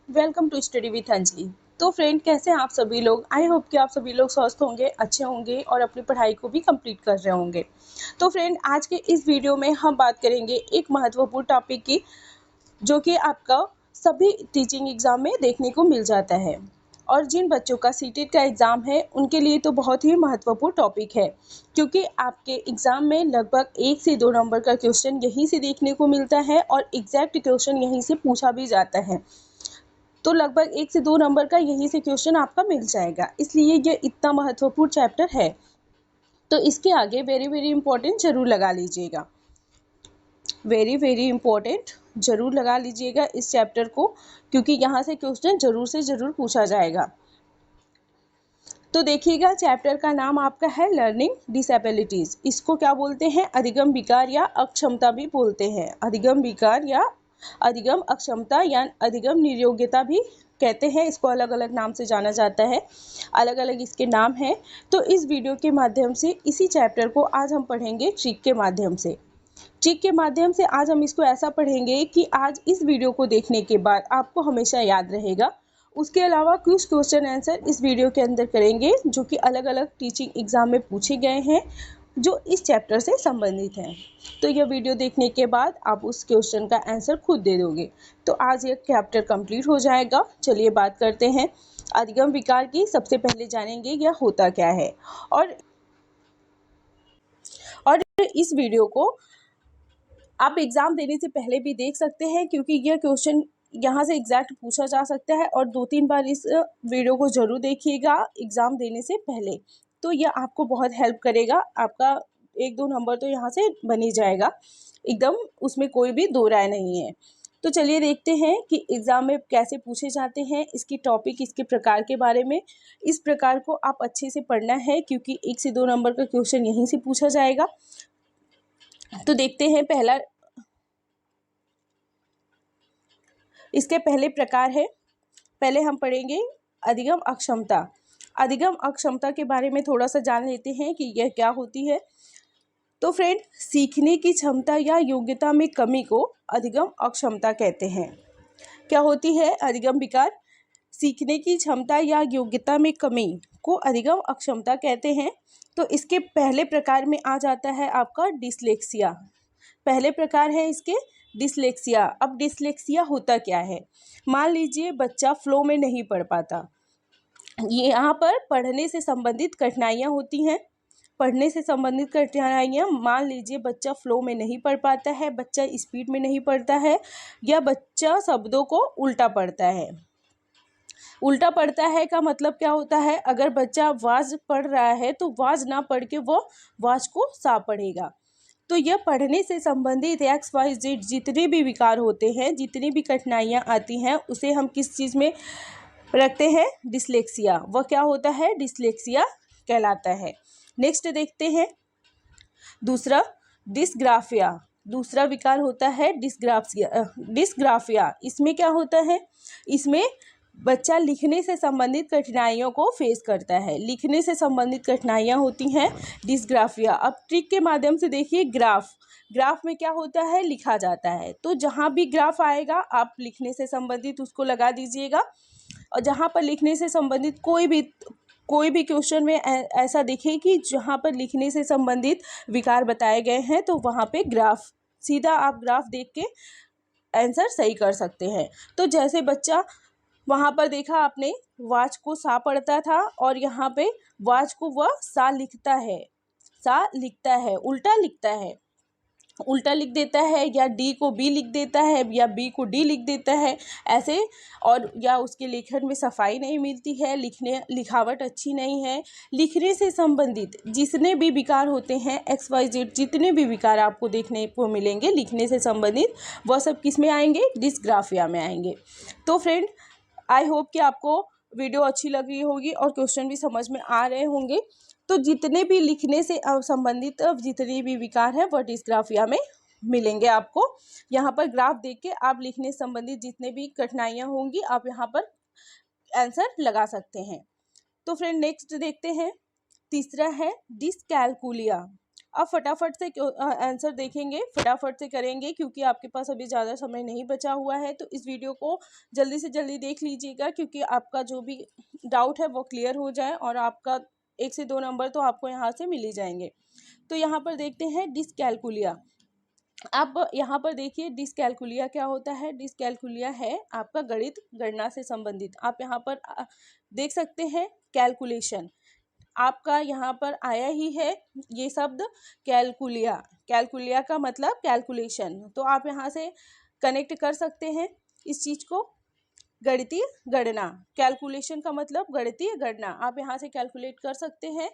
Welcome to study with Anjali. तो friend, कैसे हैं आप सभी लोग? आई होप कि आप सभी लोग स्वस्थ होंगे, अच्छे होंगे और अपनी पढ़ाई को भी कंप्लीट कर रहे होंगे। तो फ्रेंड, आज के इस वीडियो में हम बात करेंगे एक महत्वपूर्ण टॉपिक की, जो कि आपका सभी टीचिंग एग्जाम में देखने को मिल जाता है। और जिन बच्चों का सीटेट का एग्ज़ाम है उनके लिए तो बहुत ही महत्वपूर्ण टॉपिक है, क्योंकि आपके एग्ज़ाम में लगभग 1 से 2 नंबर का क्वेश्चन यहीं से देखने को मिलता है और एग्जैक्ट क्वेश्चन यहीं से पूछा भी जाता है। तो लगभग 1 से 2 नंबर का यहीं से क्वेश्चन आपका मिल जाएगा, इसलिए ये इतना महत्वपूर्ण चैप्टर है। तो इसके आगे वेरी वेरी इंपॉर्टेंट जरूर लगा लीजिएगा, वेरी वेरी इंपॉर्टेंट जरूर लगा लीजिएगा इस चैप्टर को, क्योंकि यहाँ से क्वेश्चन जरूर से जरूर पूछा जाएगा। तो देखिएगा, चैप्टर का नाम आपका है लर्निंग डिसेबिलिटीज। इसको क्या बोलते हैं? अधिगम विकार या अक्षमता भी बोलते हैं। अधिगम विकार या अधिगम अक्षमता या अधिगम निर्योग्यता भी कहते हैं। इसको अलग अलग नाम से जाना जाता है, अलग अलग इसके नाम हैं। तो इस वीडियो के माध्यम से इसी चैप्टर को आज हम पढ़ेंगे ट्रिक के माध्यम से। ट्रिक के माध्यम से आज हम इसको ऐसा पढ़ेंगे कि आज इस वीडियो को देखने के बाद आपको हमेशा याद रहेगा। उसके अलावा कुछ क्वेश्चन आंसर इस वीडियो के अंदर करेंगे, जो कि अलग अलग टीचिंग एग्जाम में पूछे गए हैं, जो इस चैप्टर से संबंधित हैं। तो यह वीडियो देखने के बाद आप उस क्वेश्चन का आंसर खुद दे दोगे, तो आज यह चैप्टर कंप्लीट हो जाएगा। चलिए बात करते हैं अधिगम विकार की। सबसे पहले जानेंगे यह होता क्या है, और इस वीडियो को आप एग्ज़ाम देने से पहले भी देख सकते हैं, क्योंकि यह क्वेश्चन यहाँ से एग्जैक्ट पूछा जा सकता है। और 2-3 बार इस वीडियो को ज़रूर देखिएगा एग्ज़ाम देने से पहले, तो यह आपको बहुत हेल्प करेगा। आपका 1-2 नंबर तो यहाँ से बन ही जाएगा एकदम, उसमें कोई भी दो राय नहीं है। तो चलिए देखते हैं कि एग्ज़ाम में कैसे पूछे जाते हैं, इसकी टॉपिक, इसके प्रकार के बारे में। इस प्रकार को आप अच्छे से पढ़ना है, क्योंकि 1 से 2 नंबर का क्वेश्चन यहीं से पूछा जाएगा। तो देखते हैं पहला, इसके पहले प्रकार है। पहले हम पढ़ेंगे अधिगम अक्षमता। अधिगम अक्षमता के बारे में थोड़ा सा जान लेते हैं कि यह क्या होती है। तो फ्रेंड, सीखने की क्षमता या योग्यता में कमी को अधिगम अक्षमता कहते हैं। क्या होती है अधिगम विकार? सीखने की क्षमता या योग्यता में कमी को अधिगम अक्षमता कहते हैं। तो इसके पहले प्रकार में आ जाता है आपका डिसलेक्सिया। पहले प्रकार है इसके डिसलेक्सिया। अब डिसलेक्सिया होता क्या है? मान लीजिए बच्चा फ्लो में नहीं पढ़ पाता। ये यहाँ पर पढ़ने से संबंधित कठिनाइयाँ होती हैं। पढ़ने से संबंधित कठिनाइयाँ, मान लीजिए बच्चा फ्लो में नहीं पढ़ पाता है, बच्चा स्पीड में नहीं पढ़ता है, या बच्चा शब्दों को उल्टा पढ़ता है। उल्टा पढ़ता है का मतलब क्या होता है? अगर बच्चा वाज पढ़ रहा है तो वाज ना पढ़ के वो वाज को सा पढ़ेगा। तो यह पढ़ने से संबंधित XYZ जितने भी विकार होते हैं, जितनी भी कठिनाइयाँ आती हैं, उसे हम किस चीज़ में रखते हैं? डिसलेक्सिया। वह क्या होता है? डिसलेक्सिया कहलाता है। नेक्स्ट देखते हैं दूसरा, डिस्ग्राफिया। दूसरा विकार होता है डिस्ग्राफिया। इसमें क्या होता है? इसमें बच्चा लिखने से संबंधित कठिनाइयों को फेस करता है। लिखने से संबंधित कठिनाइयाँ होती हैं डिस्ग्राफिया। अब ट्रिक के माध्यम से देखिए, ग्राफ में क्या होता है? लिखा जाता है। तो जहाँ भी ग्राफ आएगा आप लिखने से संबंधित उसको लगा दीजिएगा, और जहाँ पर लिखने से संबंधित कोई भी क्वेश्चन में ऐसा दिखे कि जहाँ पर लिखने से संबंधित विकार बताए गए हैं, तो वहाँ पे ग्राफ, सीधा आप ग्राफ देख के आंसर सही कर सकते हैं। तो जैसे बच्चा वहाँ पर देखा आपने, वाच को सा पढ़ता था और यहाँ पे वाच को वह सा लिखता है, उल्टा लिख देता है, या डी को बी लिख देता है, या बी को डी लिख देता है, ऐसे। और या उसके लेखन में सफाई नहीं मिलती है, लिखावट अच्छी नहीं है। लिखने से संबंधित जितने भी विकार होते हैं, XYZ जितने भी विकार आपको देखने को मिलेंगे लिखने से संबंधित, वह सब किस में आएंगे? डिस्ग्राफिया में आएंगे। तो फ्रेंड, आई होप कि आपको वीडियो अच्छी लग रही होगी और क्वेश्चन भी समझ में आ रहे होंगे। तो जितने भी लिखने से संबंधित जितने भी विकार हैं वह डिस्ग्राफिया में मिलेंगे आपको। यहाँ पर ग्राफ देख के आप लिखने से संबंधित जितने भी कठिनाइयाँ होंगी आप यहाँ पर आंसर लगा सकते हैं। तो फ्रेंड, नेक्स्ट देखते हैं। तीसरा है डिसकैलकुलिया। अब फटाफट से आंसर देखेंगे, फटाफट से करेंगे क्योंकि आपके पास अभी ज़्यादा समय नहीं बचा हुआ है। तो इस वीडियो को जल्दी से जल्दी देख लीजिएगा क्योंकि आपका जो भी डाउट है वो क्लियर हो जाए और आपका 1 से 2 नंबर तो आपको यहाँ से मिल ही जाएंगे। तो यहाँ पर देखते हैं डिसकैलकुलिया। अब यहाँ पर देखिए डिसकैलकुलिया क्या होता है। डिसकैलकुलिया है आपका गणित गणना से संबंधित। आप यहाँ पर देख सकते हैं कैलकुलेशन, आपका यहाँ पर आया ही है ये शब्द कैलकुलिया। कैलकुलिया का मतलब कैलकुलेशन, तो आप यहाँ से कनेक्ट कर सकते हैं इस चीज को। गणितीय गणना, कैलकुलेशन का मतलब गणितीय गणना, आप यहाँ से कैलकुलेट कर सकते हैं।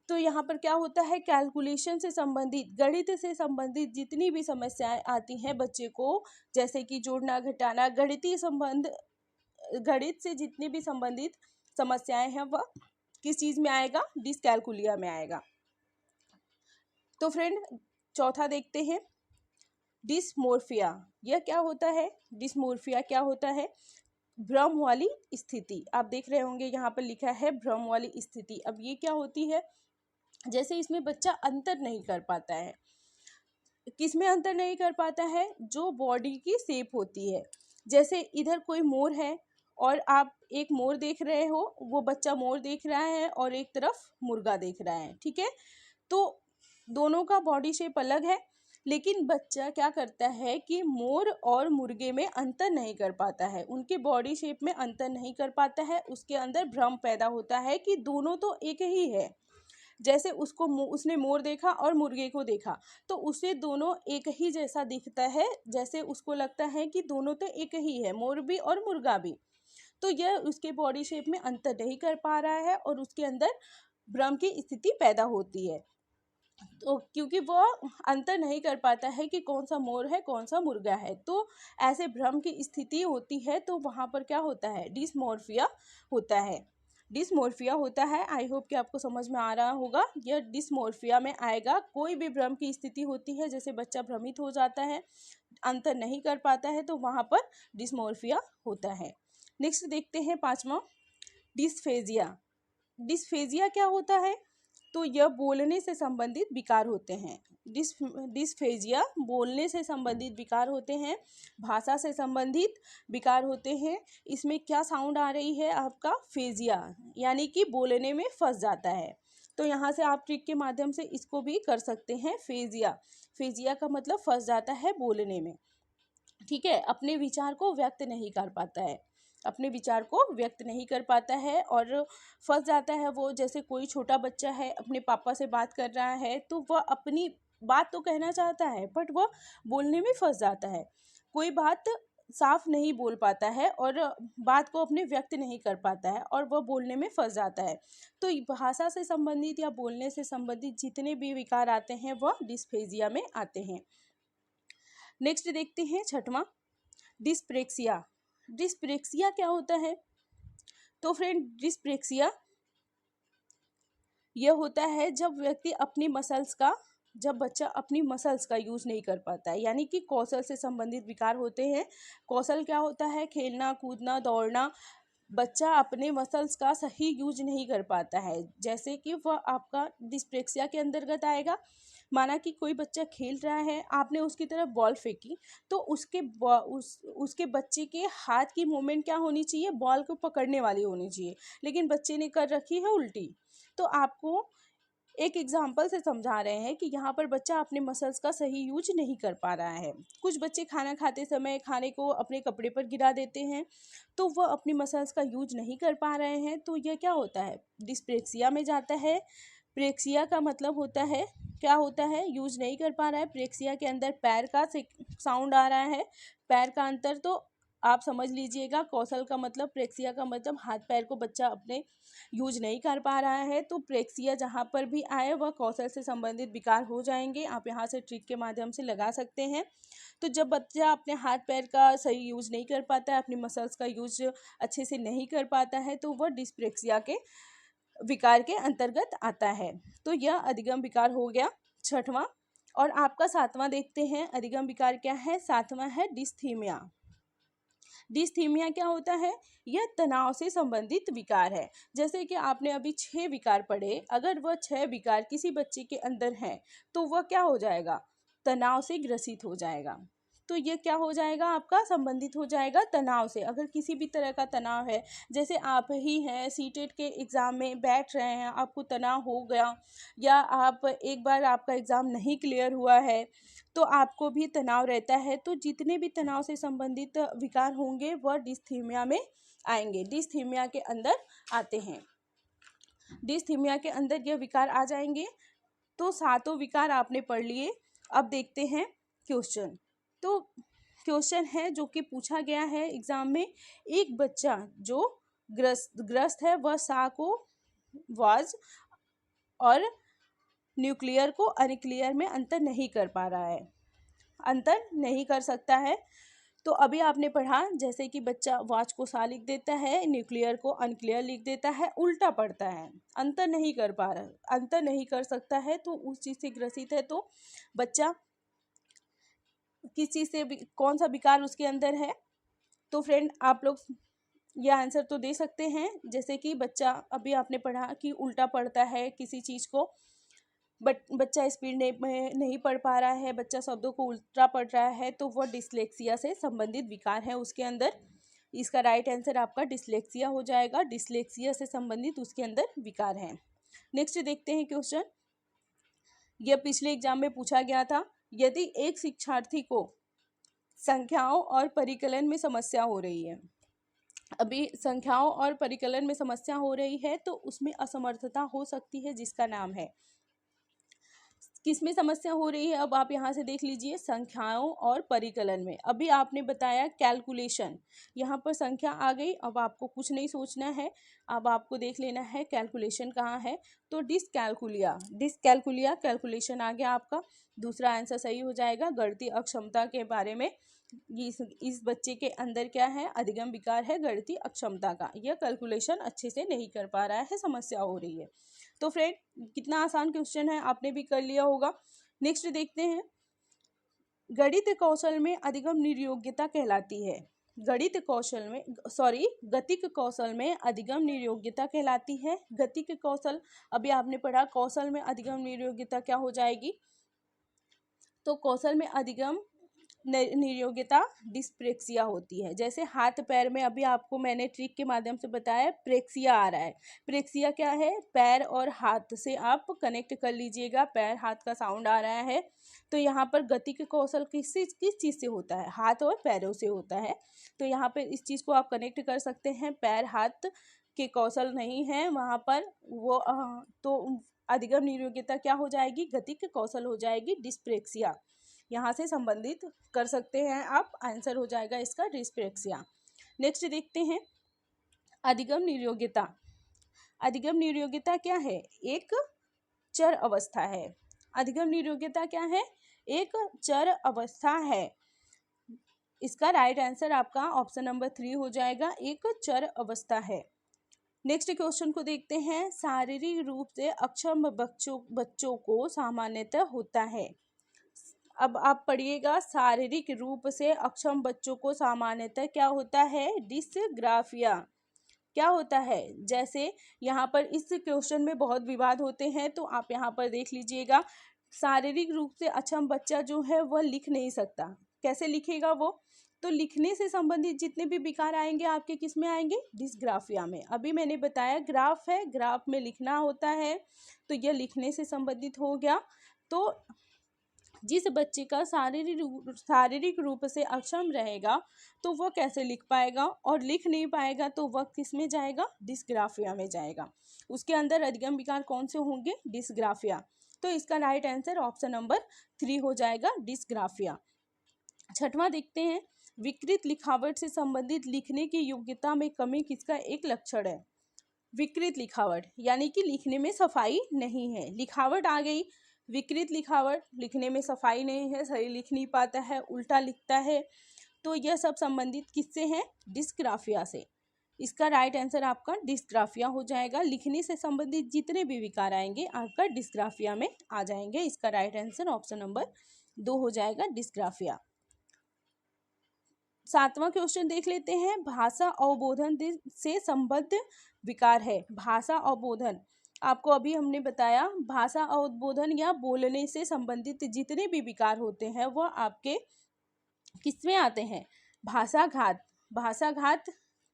तो यहाँ पर क्या होता है, कैलकुलेशन से संबंधित, गणित से संबंधित जितनी भी समस्याएं आती हैं बच्चे को, जैसे कि जोड़ना घटाना, गणितीय संबंध, गणित से जितनी भी संबंधित समस्याएं हैं वह किस चीज में आएगा, डिसकैलकुलिया में आएगा। तो फ्रेंड चौथा देखते हैं डिसमोर्फिया। यह क्या होता है, डिसमोर्फिया क्या होता है, भ्रम वाली स्थिति। आप देख रहे होंगे यहाँ पर लिखा है भ्रम वाली स्थिति। अब ये क्या होती है, जैसे इसमें बच्चा अंतर नहीं कर पाता है। किसमें अंतर नहीं कर पाता है, जो बॉडी की शेप होती है। जैसे इधर कोई मोर है और आप एक मोर देख रहे हो, वो बच्चा मोर देख रहा है और एक तरफ मुर्गा देख रहा है, ठीक है। तो दोनों का बॉडी शेप अलग है, लेकिन बच्चा क्या करता है कि मोर और मुर्गे में अंतर नहीं कर पाता है, उनके बॉडी शेप में अंतर नहीं कर पाता है। उसके अंदर भ्रम पैदा होता है कि दोनों तो एक ही है। जैसे उसने मोर देखा और मुर्गे को देखा तो उसे दोनों एक ही जैसा दिखता है, जैसे उसको लगता है कि दोनों तो एक ही है, मोर भी और मुर्गा भी। तो यह उसके बॉडी शेप में अंतर नहीं कर पा रहा है और उसके अंदर भ्रम की स्थिति पैदा होती है। तो क्योंकि वो अंतर नहीं कर पाता है कि कौन सा मोर है कौन सा मुर्गा है, तो ऐसे भ्रम की स्थिति होती है। तो वहाँ पर क्या होता है, डिसमोर्फिया होता है। डिसमोर्फिया होता है। आई होप कि आपको समझ में आ रहा होगा, यह डिसमोर्फिया में आएगा। कोई भी भ्रम की स्थिति होती है, जैसे बच्चा भ्रमित हो जाता है, अंतर नहीं कर पाता है, तो वहाँ पर डिसमोर्फिया होता है। नेक्स्ट देखते हैं पांचवा, डिस्फेजिया। डिस्फेजिया क्या होता है, तो यह बोलने से संबंधित विकार होते हैं। डिस्फेजिया बोलने से संबंधित विकार होते हैं, भाषा से संबंधित विकार होते हैं। इसमें क्या साउंड आ रही है आपका, फेजिया, यानी कि बोलने में फंस जाता है। तो यहाँ से आप ट्रिक के माध्यम से इसको भी कर सकते हैं, फेजिया। फेजिया का मतलब फंस जाता है बोलने में, ठीक है, अपने विचार को व्यक्त नहीं कर पाता है, अपने विचार को व्यक्त नहीं कर पाता है और फंस जाता है वो। जैसे कोई छोटा बच्चा है, अपने पापा से बात कर रहा है, तो वह अपनी बात तो कहना चाहता है बट वह बोलने में फंस जाता है, कोई बात साफ नहीं बोल पाता है और बात को अपने व्यक्त नहीं कर पाता है और वह बोलने में फंस जाता है। तो भाषा से संबंधित या बोलने से संबंधित जितने भी विकार आते हैं वह डिस्फेजिया में आते हैं। नेक्स्ट देखते हैं छठवां, डिस्प्रेक्सिया। डिस्प्रेक्सिया क्या होता है, तो फ्रेंड डिस्प्रेक्सिया यह होता है जब व्यक्ति अपनी मसल्स का, जब बच्चा अपनी मसल्स का यूज नहीं कर पाता है, यानी कि कौशल से संबंधित विकार होते हैं। कौशल क्या होता है, खेलना कूदना दौड़ना, बच्चा अपने मसल्स का सही यूज नहीं कर पाता है, जैसे कि वह आपका डिस्प्रेक्सिया के अंतर्गत आएगा। माना कि कोई बच्चा खेल रहा है, आपने उसकी तरफ बॉल फेंकी, तो उसके बच्चे के हाथ की मूवमेंट क्या होनी चाहिए, बॉल को पकड़ने वाली होनी चाहिए, लेकिन बच्चे ने कर रखी है उल्टी। तो आपको एक एग्जाम्पल से समझा रहे हैं कि यहाँ पर बच्चा अपने मसल्स का सही यूज नहीं कर पा रहा है। कुछ बच्चे खाना खाते समय खाने को अपने कपड़े पर गिरा देते हैं, तो वह अपनी मसल्स का यूज नहीं कर पा रहे हैं, तो यह क्या होता है, डिस्प्रेक्सिया में जाता है। प्रेक्सिया का मतलब होता है, क्या होता है, यूज नहीं कर पा रहा है। प्रेक्सिया के अंदर पैर का साउंड आ रहा है, पैर का अंतर तो आप समझ लीजिएगा। कौशल का मतलब, प्रेक्सिया का मतलब हाथ पैर को बच्चा अपने यूज नहीं कर पा रहा है। तो प्रेक्सिया जहाँ पर भी आए वह कौशल से संबंधित विकार हो जाएंगे। आप यहाँ से ट्रिक के माध्यम से लगा सकते हैं। तो जब बच्चा अपने हाथ पैर का सही यूज नहीं कर पाता है, अपनी मसल्स का यूज अच्छे से नहीं कर पाता है, तो वह डिस्प्रेक्सिया के विकार के अंतर्गत आता है। तो यह अधिगम विकार हो गया छठवां। और आपका सातवां देखते हैं, अधिगम विकार क्या है, सातवां है डिस्थीमिया। डिस्थीमिया क्या होता है? यह तनाव से संबंधित विकार है। जैसे कि आपने अभी 6 विकार पढ़े, अगर वह 6 विकार किसी बच्चे के अंदर हैं तो वह क्या हो जाएगा? तनाव से ग्रसित हो जाएगा। तो ये क्या हो जाएगा? आपका संबंधित हो जाएगा तनाव से। अगर किसी भी तरह का तनाव है, जैसे आप ही हैं सीटेट के एग्ज़ाम में बैठ रहे हैं, आपको तनाव हो गया, या आप एक बार आपका एग्ज़ाम नहीं क्लियर हुआ है तो आपको भी तनाव रहता है, तो जितने भी तनाव से संबंधित विकार होंगे वह डिस्थीमिया में आएंगे, डिस्थीमिया के अंदर आते हैं। डिस्थीमिया के अंदर यह विकार आ जाएंगे। तो 7 विकार आपने पढ़ लिए। अब देखते हैं क्वेश्चन। तो क्वेश्चन है जो कि पूछा गया है एग्जाम में, एक बच्चा जो ग्रस्त है वह साको वाज और न्यूक्लियर को अनक्लियर में अंतर नहीं कर पा रहा है, अंतर नहीं कर सकता है। तो अभी आपने पढ़ा जैसे कि बच्चा वाच को सा लिख देता है, न्यूक्लियर को अनक्लियर लिख देता है, उल्टा पढ़ता है, अंतर नहीं कर पा रहा, अंतर नहीं कर सकता है, तो उस चीज़ से ग्रसित है। तो बच्चा किस चीज़ से, कौन सा विकार उसके अंदर है? तो फ्रेंड आप लोग यह आंसर तो दे सकते हैं। जैसे कि बच्चा, अभी आपने पढ़ा कि उल्टा पढ़ता है किसी चीज़ को, बट बच्चा स्पीड में नहीं पढ़ पा रहा है, बच्चा शब्दों को उल्टा पढ़ रहा है, तो वह डिसलेक्सिया से संबंधित विकार है उसके अंदर। इसका राइट आंसर आपका डिसलेक्सिया हो जाएगा। डिसलेक्सिया से संबंधित उसके अंदर विकार हैं। नेक्स्ट देखते हैं क्वेश्चन। यह पिछले एग्जाम में पूछा गया था। यदि एक शिक्षार्थी को संख्याओं और परिकलन में समस्या हो रही है, अभी संख्याओं और परिकलन में समस्या हो रही है तो उसमें असमर्थता हो सकती है, जिसका नाम है, किस में समस्या हो रही है? अब आप यहाँ से देख लीजिए, संख्याओं और परिकलन में। अभी आपने बताया कैलकुलेशन, यहाँ पर संख्या आ गई, अब आपको कुछ नहीं सोचना है, अब आपको देख लेना है कैलकुलेशन कहाँ है। तो डिसकैलकुलिया, डिसकैलकुलिया कैलकुलेशन आ गया आपका, दूसरा आंसर सही हो जाएगा। गणितीय अक्षमता के बारे में, इस बच्चे के अंदर क्या है? अधिगम विकार है गणितीय अक्षमता का, यह कैलकुलेशन अच्छे से नहीं कर पा रहा है, समस्या हो रही है। तो फ्रेंड कितना आसान क्वेश्चन है, आपने भी कर लिया होगा। नेक्स्ट देखते हैं, गणित कौशल में अधिगम निर्योग्यता कहलाती है। गणित कौशल में, गतिक कौशल में अधिगम निर्योग्यता कहलाती है। गतिक कौशल, अभी आपने पढ़ा कौशल में अधिगम निर्योग्यता क्या हो जाएगी? तो कौशल में अधिगम निर्योग्यता डिस्प्रेक्सिया होती है। जैसे हाथ पैर में, अभी आपको मैंने ट्रिक के माध्यम से बताया, प्रेक्सिया आ रहा है। प्रेक्सिया क्या है? पैर और हाथ से आप कनेक्ट कर लीजिएगा, पैर हाथ का साउंड आ रहा है। तो यहाँ पर गति के कौशल किस चीज़ से होता है? हाथ और पैरों से होता है। तो यहाँ पर इस चीज़ को आप कनेक्ट कर सकते हैं, पैर हाथ के कौशल नहीं है वहाँ पर वो, तो अधिगम निर्योग्यता क्या हो जाएगी? गति के कौशल हो जाएगी डिस्प्रेक्सिया। यहाँ से संबंधित कर सकते हैं आप, आंसर हो जाएगा इसका डिस्प्रेक्सिया। नेक्स्ट देखते हैं, अधिगम निर्योग्यता। अधिगम निर्योग्यता क्या है? एक चर अवस्था है। अधिगम निर्योग्यता क्या है? एक चर अवस्था है। इसका राइट आंसर आपका ऑप्शन नंबर 3 हो जाएगा, एक चर अवस्था है। नेक्स्ट क्वेश्चन को देखते हैं, शारीरिक रूप से अक्षम बच्चों को सामान्यतः होता है। अब आप पढ़िएगा, शारीरिक रूप से अक्षम बच्चों को सामान्यतः क्या होता है? डिसग्राफिया। क्या होता है? जैसे यहाँ पर इस क्वेश्चन में बहुत विवाद होते हैं, तो आप यहाँ पर देख लीजिएगा, शारीरिक रूप से अक्षम बच्चा जो है वह लिख नहीं सकता। कैसे लिखेगा वो? तो लिखने से संबंधित जितने भी विकार आएंगे आपके किस में आएंगे? डिसग्राफिया में। अभी मैंने बताया ग्राफ है, ग्राफ में लिखना होता है, तो यह लिखने से संबंधित हो गया। तो जिस बच्चे का शारीरिक रूप से अक्षम रहेगा तो वह कैसे लिख पाएगा, और लिख नहीं पाएगा तो वह किस में जाएगा? डिसग्राफिया में जाएगा। उसके अंदर अधिगम विकार कौन से होंगे? डिसग्राफिया। तो इसका राइट आंसर ऑप्शन नंबर 3 हो जाएगा, डिसग्राफिया। छठवां देखते हैं, विकृत लिखावट से संबंधित लिखने की योग्यता में कमी किसका एक लक्षण है? विकृत लिखावट यानी कि लिखने में सफाई नहीं है, लिखावट आ गई, विकृत लिखावट, लिखने में सफाई नहीं है, सही लिख नहीं पाता है, उल्टा लिखता है, तो यह सब संबंधित किससे है? डिस्ग्राफिया से। इसका राइट आंसर आपका डिस्ग्राफिया हो जाएगा। लिखने से संबंधित जितने भी विकार आएंगे आपका डिस्ग्राफिया में आ जाएंगे। इसका राइट आंसर ऑप्शन नंबर 2 हो जाएगा, डिस्ग्राफिया। 7वां क्वेश्चन देख लेते हैं। भाषा अवबोधन से संबद्ध विकार है। भाषा अवबोधन, आपको अभी हमने बताया, भाषा अवबोधन या बोलने से संबंधित जितने भी विकार होते हैं वह आपके किसमें आते हैं? भाषाघात। भाषाघात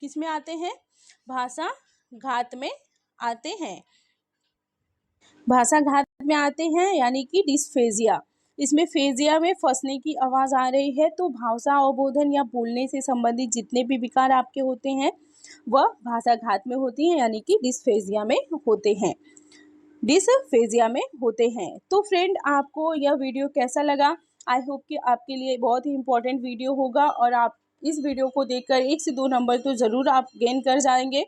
किसमें आते हैं? भाषाघात में आते हैं। भाषाघात में आते हैं यानी कि डिस्फेजिया। इसमें फेजिया में फंसने की आवाज़ आ रही है, तो भाषा अवबोधन या बोलने से संबंधित जितने भी विकार आपके होते हैं वह भाषाघात में होती हैं यानी कि डिस्फेजिया में होते हैं। डिस्फेजिया में होते हैं। तो फ्रेंड, आपको यह वीडियो कैसा लगा? आई होप कि आपके लिए बहुत ही इम्पोर्टेंट वीडियो होगा और आप इस वीडियो को देखकर 1 से 2 नंबर तो ज़रूर आप गेन कर जाएंगे।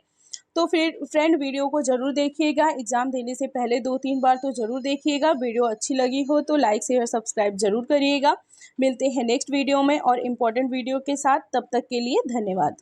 तो फिर फ्रेंड, वीडियो को ज़रूर देखिएगा। एग्ज़ाम देने से पहले 2-3 बार तो ज़रूर देखिएगा। वीडियो अच्छी लगी हो तो लाइक शेयर सब्सक्राइब ज़रूर करिएगा। मिलते हैं नेक्स्ट वीडियो में और इम्पोर्टेंट वीडियो के साथ। तब तक के लिए धन्यवाद।